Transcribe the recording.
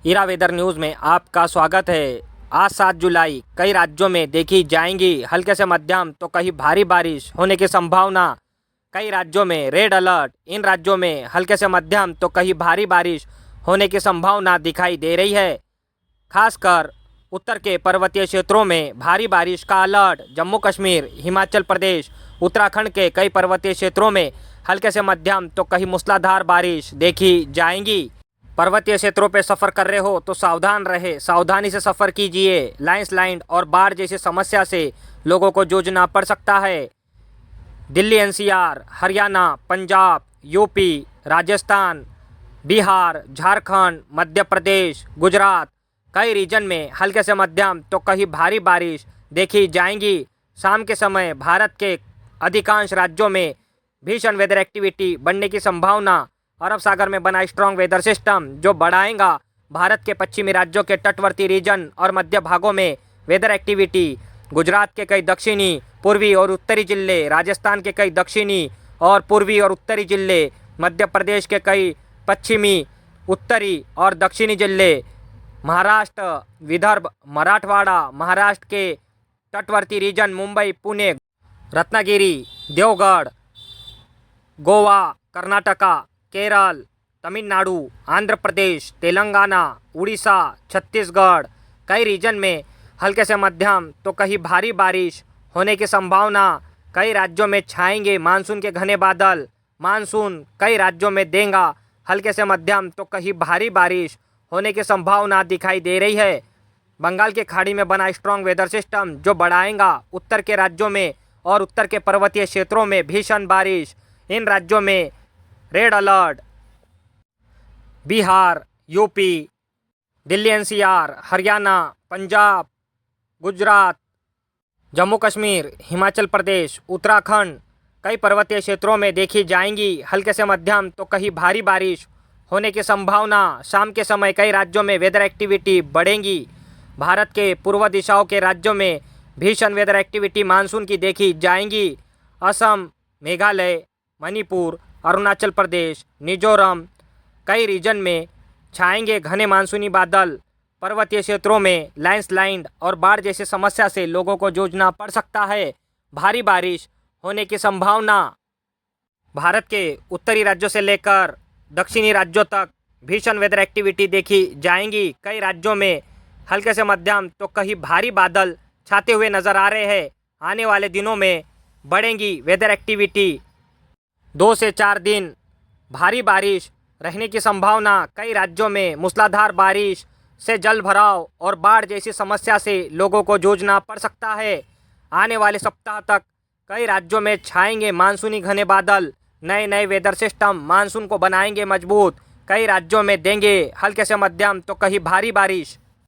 Ira weather news में आपका स्वागत है। आज 7 जुलाई कई राज्यों में देखी जाएंगी हल्के से मध्यम तो कहीं भारी बारिश होने की संभावना। कई राज्यों में रेड अलर्ट। इन राज्यों में हल्के से मध्यम तो कहीं भारी बारिश होने की संभावना दिखाई दे रही है। खासकर उत्तर के पर्वतीय क्षेत्रों में भारी बारिश का अलर्ट। जम्मू कश्मीर, हिमाचल प्रदेश, उत्तराखंड के कई पर्वतीय क्षेत्रों में हल्के से मध्यम तो कहीं मूसलाधार बारिश देखी जाएंगी। पर्वतीय क्षेत्रों पर सफ़र कर रहे हो तो सावधान रहे, सावधानी से सफ़र कीजिए। लैंडस्लाइड और बाढ़ जैसी समस्या से लोगों को जूझना पड़ सकता है। दिल्ली एनसीआर, हरियाणा, पंजाब, यूपी, राजस्थान, बिहार, झारखंड, मध्य प्रदेश, गुजरात कई रीजन में हल्के से मध्यम तो कहीं भारी बारिश देखी जाएंगी। शाम के समय भारत के अधिकांश राज्यों में भीषण वेदर एक्टिविटी बढ़ने की संभावना। अरब सागर में बना स्ट्रॉन्ग वेदर सिस्टम जो बढ़ाएगा भारत के पश्चिमी राज्यों के तटवर्ती रीजन और मध्य भागों में वेदर एक्टिविटी। गुजरात के कई दक्षिणी, पूर्वी और उत्तरी जिले, राजस्थान के कई दक्षिणी और पूर्वी और उत्तरी जिले, मध्य प्रदेश के कई पश्चिमी, उत्तरी और दक्षिणी जिले, महाराष्ट्र, विदर्भ, मराठवाड़ा, महाराष्ट्र के तटवर्ती रीजन, मुंबई, पुणे, रत्नागिरी, देवगढ़, गोवा, कर्नाटका, केरल, तमिलनाडु, आंध्र प्रदेश, तेलंगाना, उड़ीसा, छत्तीसगढ़ कई रीजन में हल्के से मध्यम तो कहीं भारी बारिश होने की संभावना। कई राज्यों में छाएंगे मानसून के घने बादल। मानसून कई राज्यों में देगा हल्के से मध्यम तो कहीं भारी बारिश होने की संभावना दिखाई दे रही है। बंगाल की खाड़ी में बना स्ट्रॉन्ग वेदर सिस्टम जो बढ़ाएगा उत्तर के राज्यों में और उत्तर के पर्वतीय क्षेत्रों में भीषण बारिश। इन राज्यों में red alert. Bihar, UP, Delhi NCR, Haryana, Punjab, Gujarat, Jammu Kashmir, Himachal Pradesh, Uttarakhand कई पर्वतीय क्षेत्रों में देखी जाएंगी हल्के से मध्यम तो कहीं भारी बारिश होने की संभावना। शाम के समय कई राज्यों में वेदर एक्टिविटी बढ़ेगी। भारत के पूर्व दिशाओं के राज्यों में भीषण वेदर एक्टिविटी मानसून की देखी जाएंगी। असम, मेघालय, मणिपुर, अरुणाचल प्रदेश, मिजोरम कई रीजन में छाएंगे घने मानसूनी बादल। पर्वतीय क्षेत्रों में लैंडस्लाइड और बाढ़ जैसी समस्या से लोगों को जूझना पड़ सकता है। भारी बारिश होने की संभावना। भारत के उत्तरी राज्यों से लेकर दक्षिणी राज्यों तक भीषण वेदर एक्टिविटी देखी जाएंगी। कई राज्यों में हल्के से मध्यम तो कहीं भारी बादल छाते हुए नजर आ रहे हैं। आने वाले दिनों में बढ़ेंगी वेदर एक्टिविटी। 2 से 4 दिन भारी बारिश रहने की संभावना। कई राज्यों में मूसलाधार बारिश से जल भराव और बाढ़ जैसी समस्या से लोगों को जूझना पड़ सकता है। आने वाले सप्ताह तक कई राज्यों में छाएंगे मानसूनी घने बादल। नए नए वेदर सिस्टम मानसून को बनाएंगे मजबूत। कई राज्यों में देंगे हल्के से मध्यम तो कहीं भारी बारिश।